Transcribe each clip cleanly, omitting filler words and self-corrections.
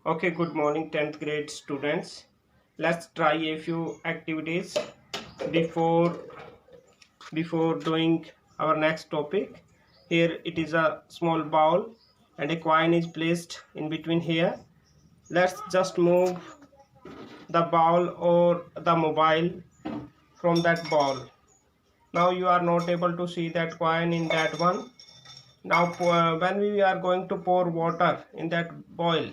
Okay, good morning 10th grade students. Let's try a few activities before doing our next topic. Here it is a small bowl and a coin is placed in between here. Let's just move the bowl or the mobile from that bowl. Now you are not able to see that coin in that one. Now when we are going to pour water in that bowl,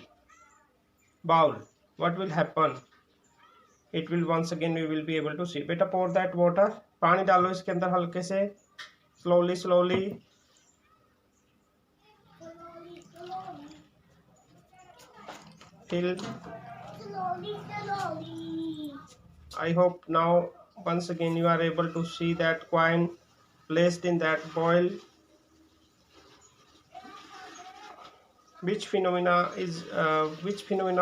what will happen? It will once again we will be able to see. बेटा pour that water, पानी डालो इसके अंदर हल्के से, slowly till. I hope now once again you are able to see that coin placed in that boil. Which phenomena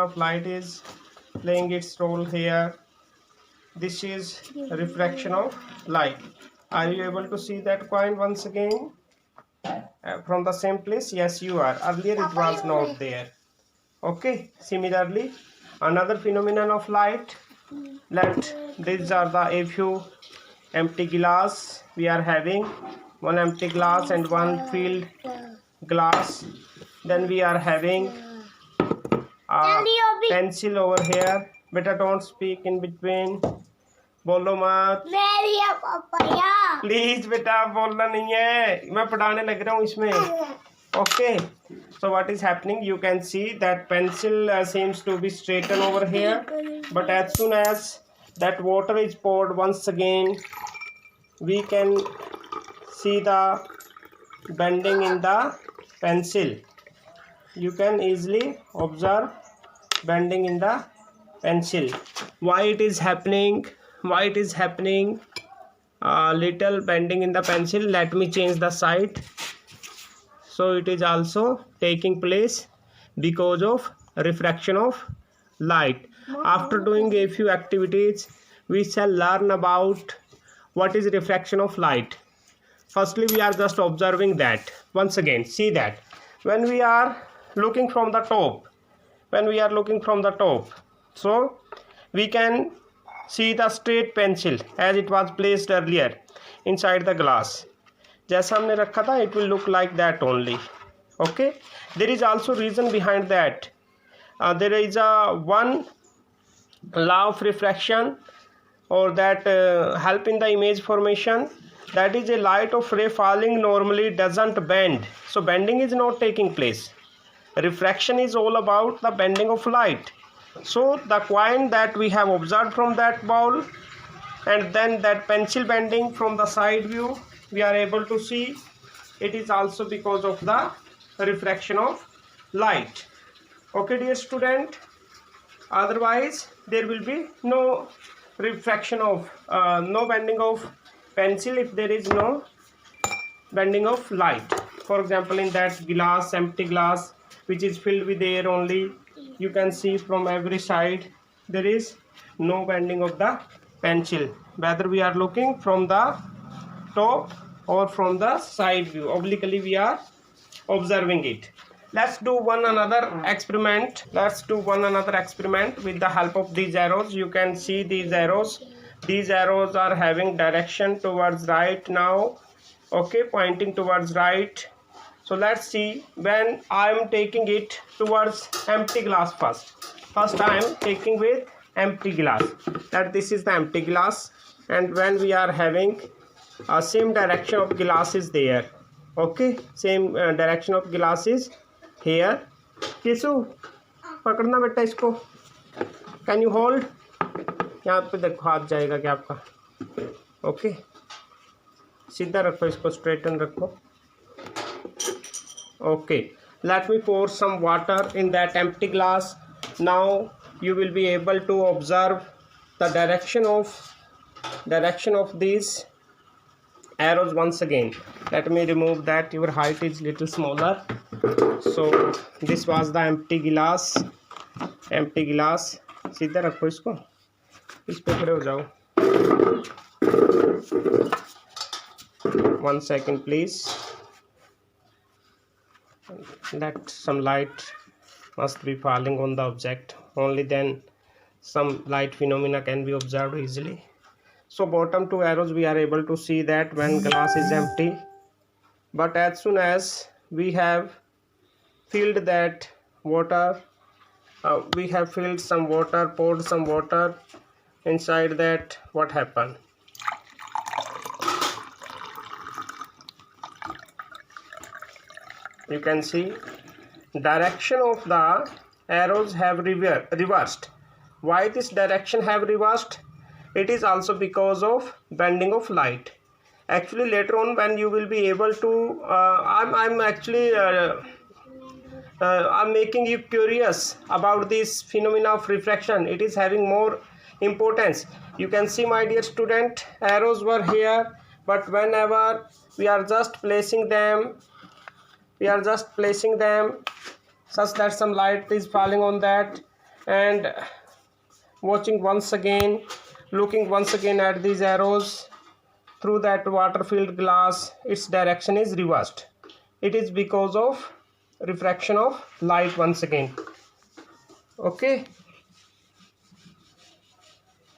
of light is playing its role here? This is refraction of light. Are you able to see that coin once again from the same place? Yes, you are. Earlier it was not there. Okay, similarly another phenomenon of light, these are a few empty glass. We are having one empty glass and one filled glass. Then we are having a pencil over here. Better don't speak in between. बोलो मत please बेटा, बोलना नहीं है, मैं पढ़ाने लग रहा हूँ इसमें. Okay, so what is happening? You can see that pencil seems to be straightened over here, but as soon as that water is poured once again, we can see the bending in the pencil. You can easily observe bending in the pencil. Why it is happening? Little bending in the pencil. Let me change the side. So it is also taking place because of refraction of light. After doing a few activities, we shall learn about what is refraction of light. Firstly, we are just observing that. Once again, see that when we are looking from the top, so we can see the straight pencil as it was placed earlier inside the glass. जैसा हमने रखा था, it will look like that only. Okay, there is also reason behind that. There is a one law of refraction, or that help in the image formation. That is, a light of ray falling normally doesn't bend, so bending is not taking place. Refraction is all about the bending of light. So the coin that we have observed from that bowl, and then that pencil bending from the side view, we are able to see it is also because of the refraction of light. Okay, dear student, otherwise there will be no refraction of no bending of pencil if there is no bending of light. For example, in that glass, empty glass, which is filled with air only, you can see from every side there is no bending of the pencil, whether we are looking from the top or from the side view. Obliquely we are observing it. Let's do one another experiment with the help of these arrows. You can see these arrows are having direction towards right now. Okay, pointing towards right. So let's see, when I am taking it towards empty glass, first I am taking with empty glass, that this is the empty glass, and when we are having same direction of glass is there. Okay, same direction of glass is here. किसु पकड़ना बेटा इसको, can you hold. यहाँ पे देखो हाथ जाएगा क्या आपका. ओके, सीधा रखो इसको, स्ट्रेटन रखो. Okay, let me pour some water in that empty glass. Now you will be able to observe the direction of these arrows once again. Let me remove that, your height is little smaller. So this was the empty glass. सीधा रखो इसको, इस पे खड़े हो जाओ. 1 second please. Let some light must be falling on the object. Only then some light phenomena can be observed easily. So bottom two arrows we are able to see that when glass is empty, but as soon as we have filled that water, we have filled some water, poured some water inside that, what happened? You can see direction of the arrows have reversed. Why this direction have reversed? It is also because of bending of light. Actually later on when you will be able to I'm making you curious about this phenomena of refraction. It is having more importance. You can see, my dear student, arrows were here, but whenever we are just placing them such that some light is falling on that, and watching once again, looking once again at these arrows through that water filled glass, its direction is reversed. It is because of refraction of light once again. Okay,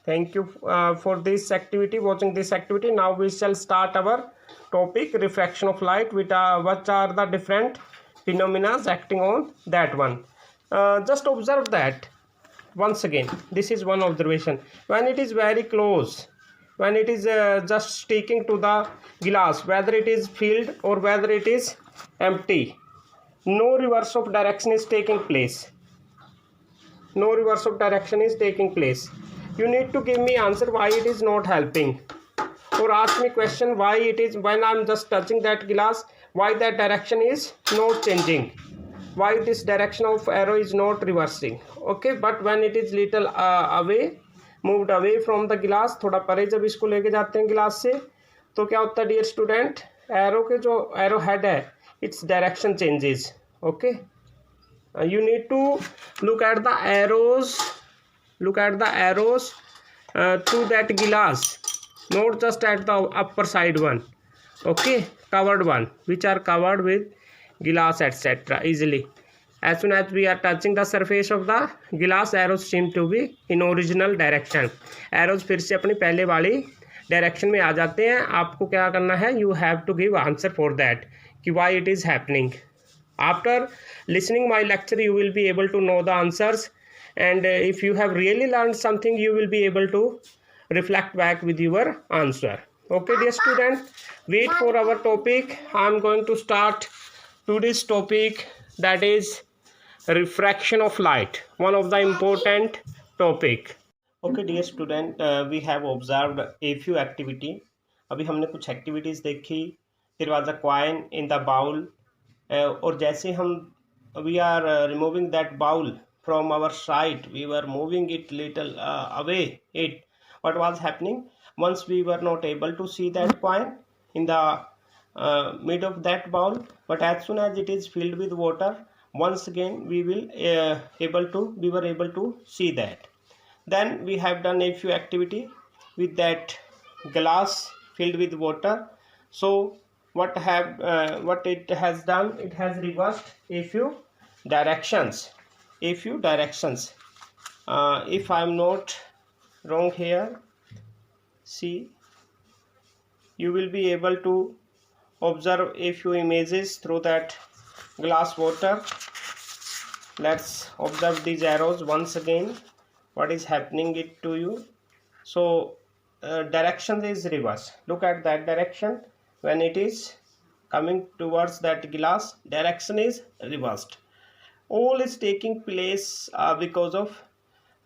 thank you for this activity, watching this activity. Now we shall start our topic, refraction of light, which are the different phenomena acting on that one. Just observe that once again. This is one observation. When it is very close, when it is just sticking to the glass, whether it is filled or whether it is empty, no reverse of direction is taking place. No reverse of direction is taking place. You need to give me answer why it is not helping, or ask me question why it is, when I'm just touching that glass, why that direction is not changing, why this direction of arrow is not reversing. Okay, but when it is little away, moved away from the glass, थोड़ा परे जब इसको लेके जाते हैं गिलास से, तो क्या होता है डियर स्टूडेंट, एरो के जो एरो हेड है, its direction changes. Okay, you need to look at the arrows to that glass, not just at the upper side one. Okay, covered one, which are covered with glass etc. easily. As soon as we are touching the surface of the glass, arrows seem to be in original direction. arrows फिर से अपनी पहले वाली direction में आ जाते हैं. आपको क्या करना है, you have to give answer for that कि why it is happening. After listening my lecture, you will be able to know the answers, and if you have really learned something, you will be able to reflect back with your answer. Okay, dear student, wait for our topic. I am going to start today's topic, that is refraction of light, one of the important topic. Okay, dear student, we have observed a few activity. अभी हमने कुछ activities देखी. There was a coin in the bowl, और जैसे हम we are removing that bowl from our sight, we were moving it little away. It, what was happening, once we were not able to see that coin in the mid of that bowl, but as soon as it is filled with water, once again we were able to see that. Then we have done a few activity with that glass filled with water. So what it has done, it has reversed a few directions. If I am not wrong here, see, you will be able to observe a few images through that glass water. Let's observe these arrows once again, what is happening it to you. So direction is reverse. Look at that direction. When it is coming towards that glass, direction is reversed. All is taking place because of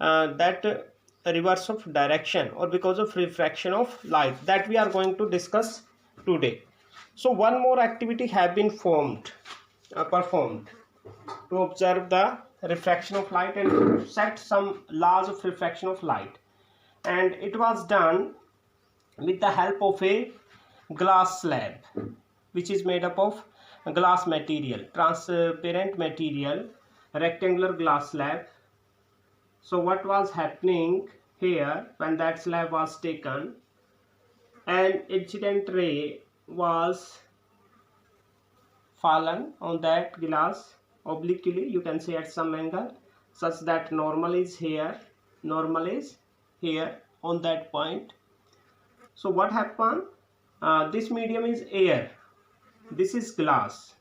that reverse of direction, or because of refraction of light, that we are going to discuss today. So one more activity have been performed to observe the refraction of light and to set some laws of refraction of light, and it was done with the help of a glass slab, which is made up of glass material, transparent material, rectangular glass slab. So what was happening here, when that slab was taken, an incident ray was fallen on that glass, obliquely, you can say at some angle, such that normal is here on that point. So what happened, this medium is air, this is glass.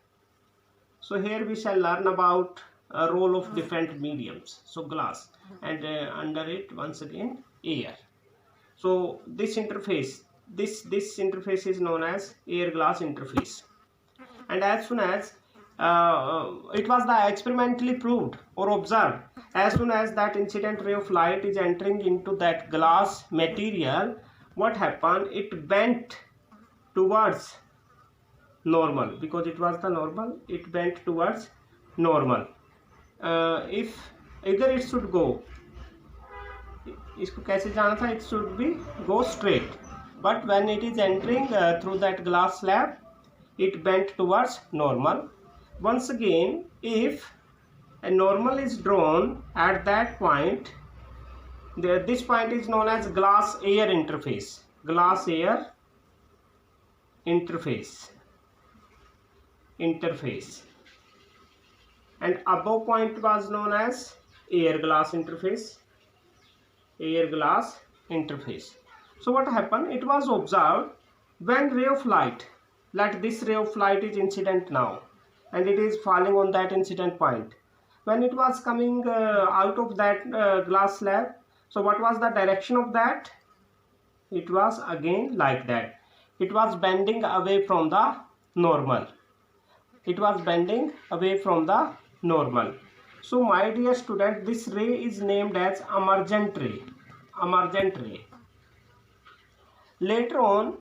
So here we shall learn about a role of different mediums. So glass, and under it once again air. So this interface, this interface is known as air glass interface. And as soon as it was experimentally proved or observed, as soon as that incident ray of light is entering into that glass material, what happened, it bent towards normal, because it was the normal, it bent towards normal. If either it should go, इसको कैसे जाना था, it should be go straight, but when it is entering through that glass slab, it bent towards normal. Once again, if a normal is drawn at that point, this point is known as glass air interface, glass air interface, and above point was known as air glass interface, air glass interface. So what happened, it was observed when ray of light, like this ray of light is incident now, and it is falling on that incident point. When it was coming out of that glass slab, so what was the direction of that? It was again like that. It was bending away from the normal. It was bending away from the normal. So my dear student, this ray is named as emergent ray. Emergent ray. Later on,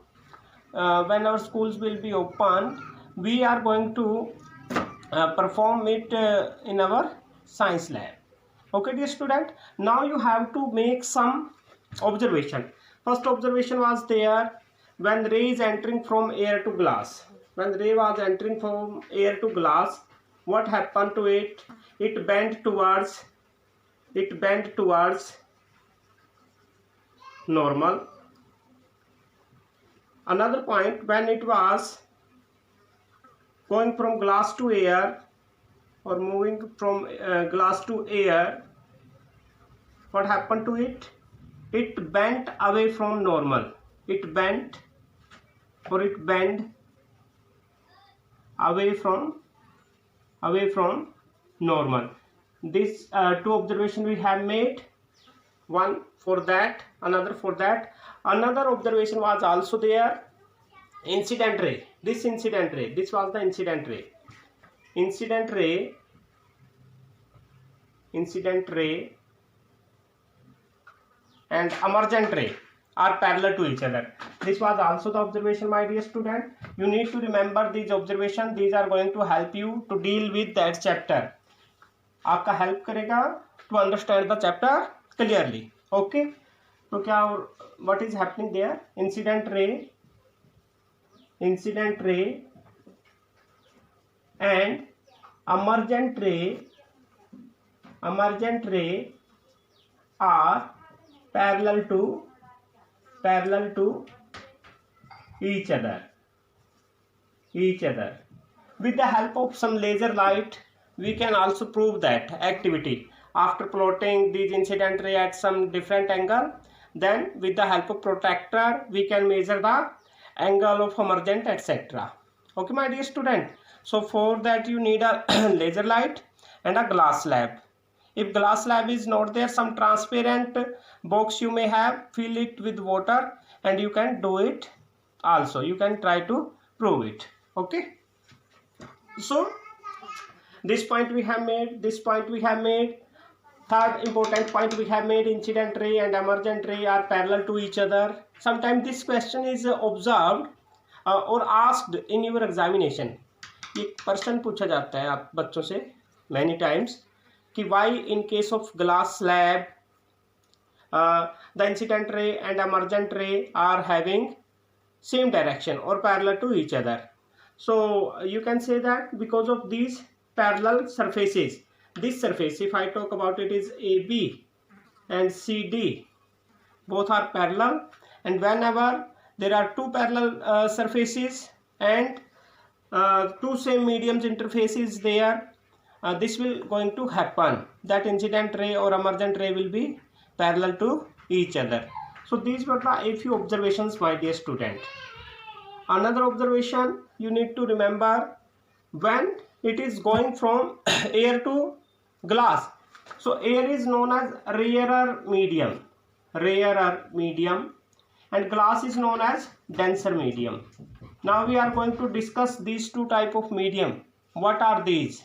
when our schools will be open, we are going to perform it in our science lab. Okay dear student, now you have to make some observation. First observation was there, when ray is entering from air to glass. When ray was entering from air to glass, what happened to it? It bent towards normal. Another point, when it was going from glass to air or moving from glass to air, what happened to it? It bent away from normal. It bent away from normal. This two observation we have made, one for that, another for that. Another observation was also there, incident ray. This incident ray, this was the incident ray. Incident ray and emergent ray are parallel to each other. This was also the observation, my dear student. You need to remember these observations. These are going to help you to deal with that chapter. आपका help करेगा to understand the chapter clearly. Okay? तो क्या, what is happening there? Incident ray and emergent ray are parallel to each other. With the help of some laser light, we can also prove that activity. After plotting these incident ray at some different angle, then with the help of protractor, we can measure the angle of emergent, etc. Okay, my dear student. So for that you need a laser light and a glass slab. If glass slab is not there, some transparent box you may have, fill it with water, and you can do it also. You can try to prove it. Okay. So this point we have made, this point we have made. Third important point we have made, incident ray and emergent ray are parallel to each other. Sometimes this question is observed or asked in your examination. एक question पूछा जाता है आप बच्चों से many times कि why in case of glass slab the incident ray and emergent ray are having same direction or parallel to each other. So you can say that because of these parallel surfaces. This surface, if I talk about it, is AB and CD. Both are parallel, and whenever there are two parallel surfaces and two same mediums interfaces there, this will going to happen, that incident ray or emergent ray will be parallel to each other. So these were the a few observations, my dear student. Another observation you need to remember, when it is going from air to glass, so air is known as rarer medium, and glass is known as denser medium. Now we are going to discuss these two type of medium. What are these?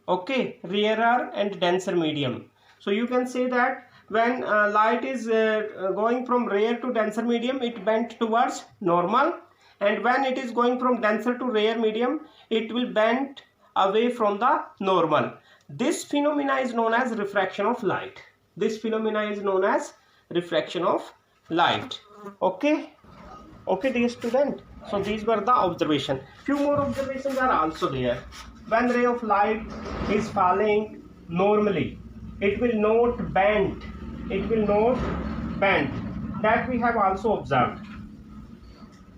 Okay, rarer and denser medium. So you can say that when light is going from rare to denser medium, it bent towards normal, and when it is going from denser to rare medium, it will bend away from the normal. This phenomena is known as refraction of light. This phenomena is known as refraction of light. Okay, dear student. So these were the observation. Few more observations are also there. When ray of light is falling normally, it will not bend. That we have also observed.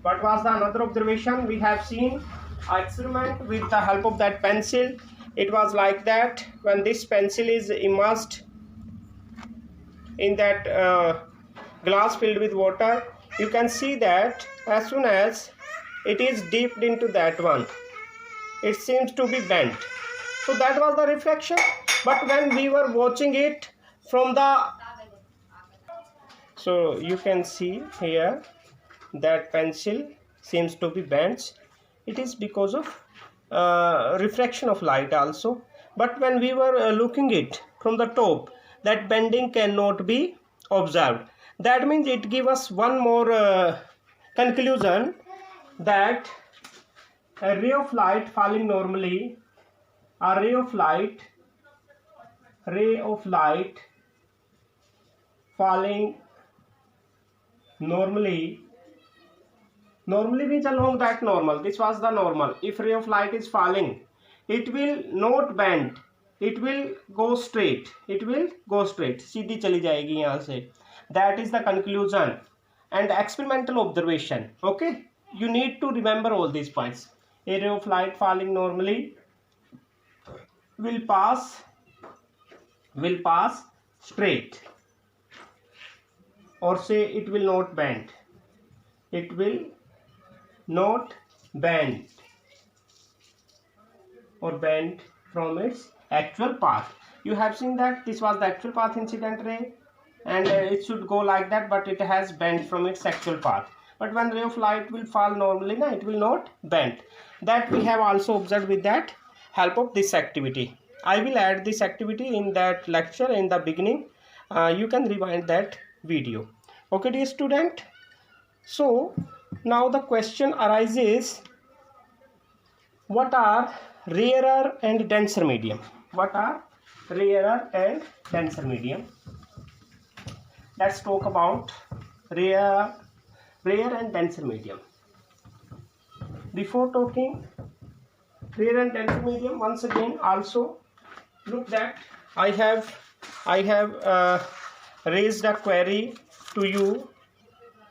What was the another observation? We have seen an experiment with the help of that pencil. It was like that, when this pencil is immersed in that glass filled with water, you can see that as soon as it is dipped into that one, it seems to be bent. So that was the reflection. But when we were watching it from the, so you can see here that pencil seems to be bent. It is because of refraction of light also. But when we were looking it from the top, that bending cannot be observed. That means it gives us one more conclusion, that a ray of light falling normally, a ray of light falling normally means along that normal. This was the normal. If ray of light is falling, it will not bend, it will go straight, सीधी चली जाएगी यहाँ से. That is the conclusion and experimental observation. Okay, you need to remember all these points. A ray of light falling normally will pass straight, or say it will not bend. It will not bend or bend from its actual path. You have seen that this was the actual path incident ray, and it should go like that, but it has bent from its actual path. But when ray of light will fall normally, it will not bend. That we have also observed with that help of this activity. I will add this activity in that lecture in the beginning. You can rewind that video. Okay, dear student. So now the question arises, what are rarer and denser medium? Let's talk about rare and denser medium. Before talking rare and denser medium, once again also look that I have raised a query to you.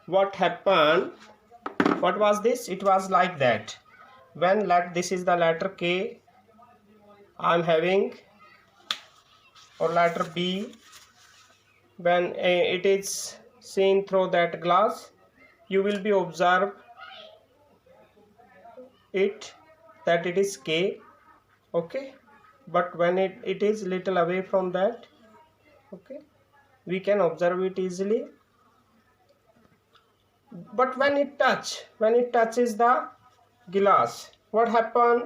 What happened? What was this? It was like that. When this is the letter K I am having, or letter B, when it is seen through that glass, you will be observe it that it is K. Okay, but when it is little away from that, okay, we can observe it easily. But when it touches the glass, what happened?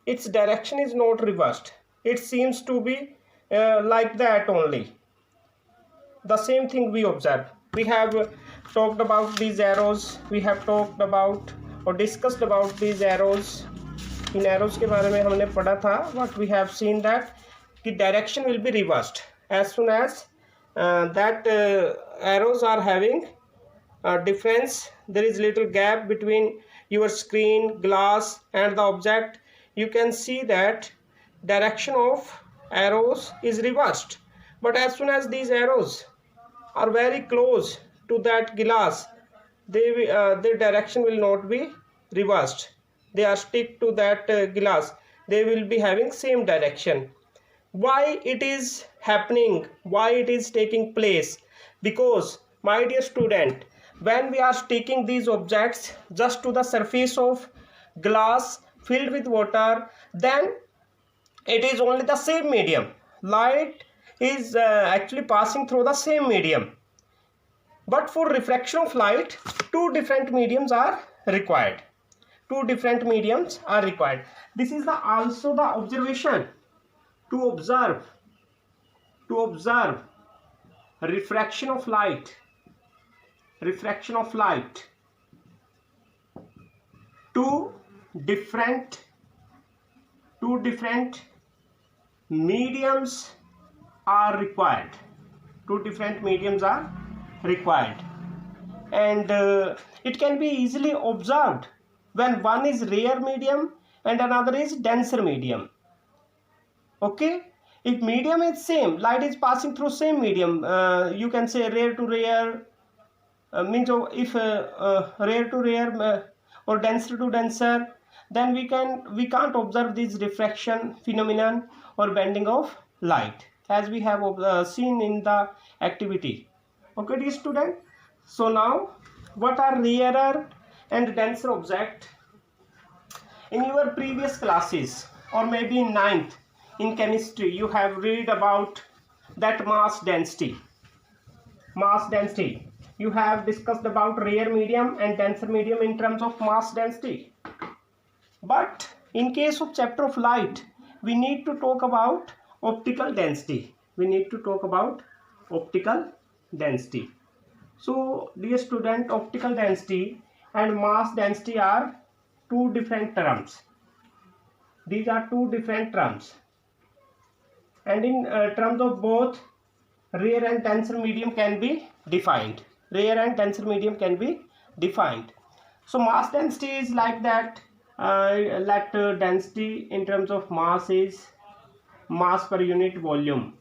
Its direction is not reversed. It seems to be like that only. The same thing we observe. We have talked about these arrows. We have talked about or discussed about these arrows. In arrows के बारे में हमने पढ़ा था. What we have seen that the direction will be reversed as soon as that arrows are having difference. There is little gap between your screen, glass and the object. You can see that direction of arrows is reversed. But as soon as these arrows are very close to that glass, their direction will not be reversed. They are stick to that glass. they will be having same direction. Why it is happening, why it is taking place? Because, my dear student, when we are sticking these objects just to the surface of glass filled with water, then it is only the same medium. Light is actually passing through the same medium. But for refraction of light, two different mediums are required. Two different mediums are required. This is also the observation. To observe refraction of light. Two different mediums are required. And it can be easily observed when one is rare medium and another is denser medium. Okay, if medium is same, light is passing through same medium, you can say rare to rare, means if rare to rare or denser to denser, then we can't observe this refraction phenomenon or bending of light, as we have seen in the activity. Okay, dear student. So now, what are rarer and denser object? In your previous classes, or maybe in 9th, in chemistry, you have read about that mass density. You have discussed about rare medium and denser medium in terms of mass density. But in case of chapter of light, we need to talk about optical density. So, dear student, optical density and mass density are two different terms. These are two different terms. And in terms of both, rare and denser medium can be defined. So mass density is like that. Density in terms of mass is mass per unit volume.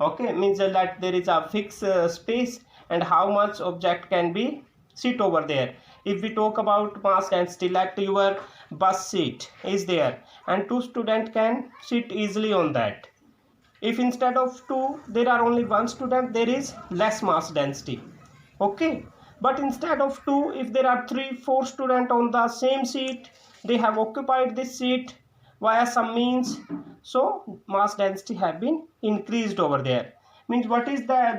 Okay, means that there is a fixed space and how much object can be sit over there. If we talk about mass density, like your bus seat is there and two students can sit easily on that. If instead of two there are only one student, there is less mass density. Okay, but instead of two, if there are 3-4 students on the same seat, they have occupied this seat via some means, so mass density have been increased over there. Means what is there?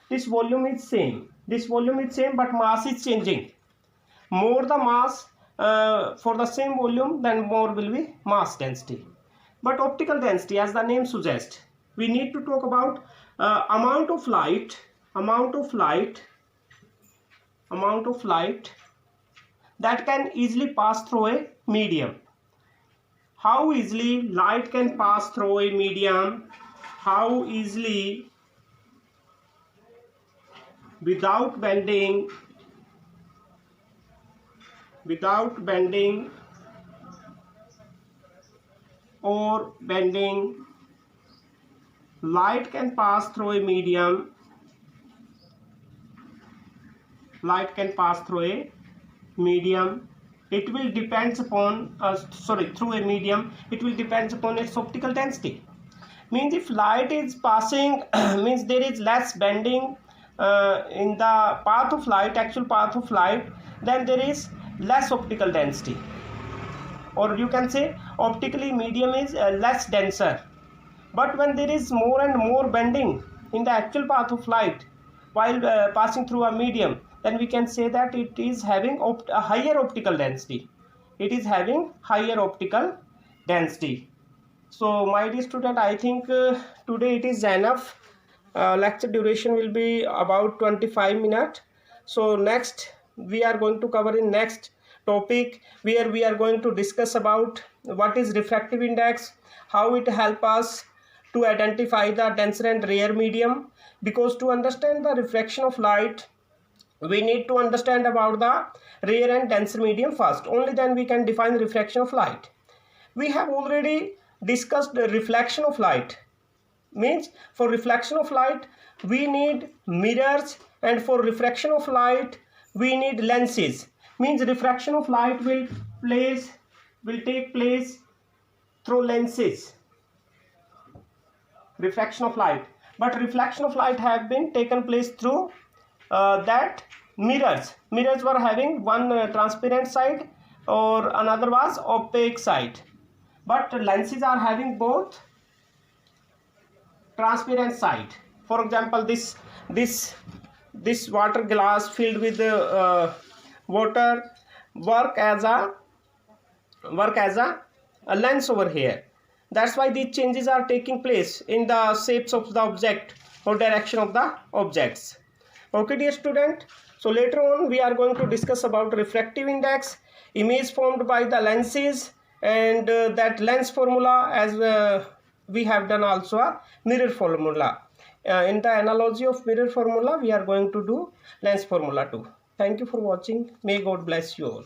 This volume is same, but mass is changing. More the mass for the same volume, then more will be mass density. But optical density, as the name suggests, we need to talk about amount of light that can easily pass through a medium. How easily light can pass through a medium? How easily, without bending or bending, light can pass through a medium. It will depends upon through a medium. It will depends upon its optical density. Means if light is passing, means there is less bending in the path of light, actual path of light, then there is less optical density, or you can say optically medium is less denser. But when there is more and more bending in the actual path of light while passing through a medium, then we can say that it is having a higher optical density. So my dear student, I think today it is enough. Lecture duration will be about 25 minutes. So next we are going to cover in next topic, where we are going to discuss about what is refractive index, how it help us to identify the denser and rare medium. Because to understand the refraction of light, we need to understand about the rare and denser medium first. Only then we can define refraction of light. We have already discussed the reflection of light. Means for reflection of light we need mirrors, and for refraction of light we need lenses. means refraction of light will take place through lenses. Refraction of light, but reflection of light have been taken place through that mirrors were having one transparent side or another was opaque side, but lenses are having both transparent side. For example, this water glass filled with water work as a lens over here. That's why these changes are taking place in the shapes of the object or direction of the objects. Okay, dear student, so later on we are going to discuss about refractive index, image formed by the lenses, and that lens formula, as we have done also a mirror formula. In the analogy of mirror formula, we are going to do lens formula too. Thank you for watching. May God bless you all.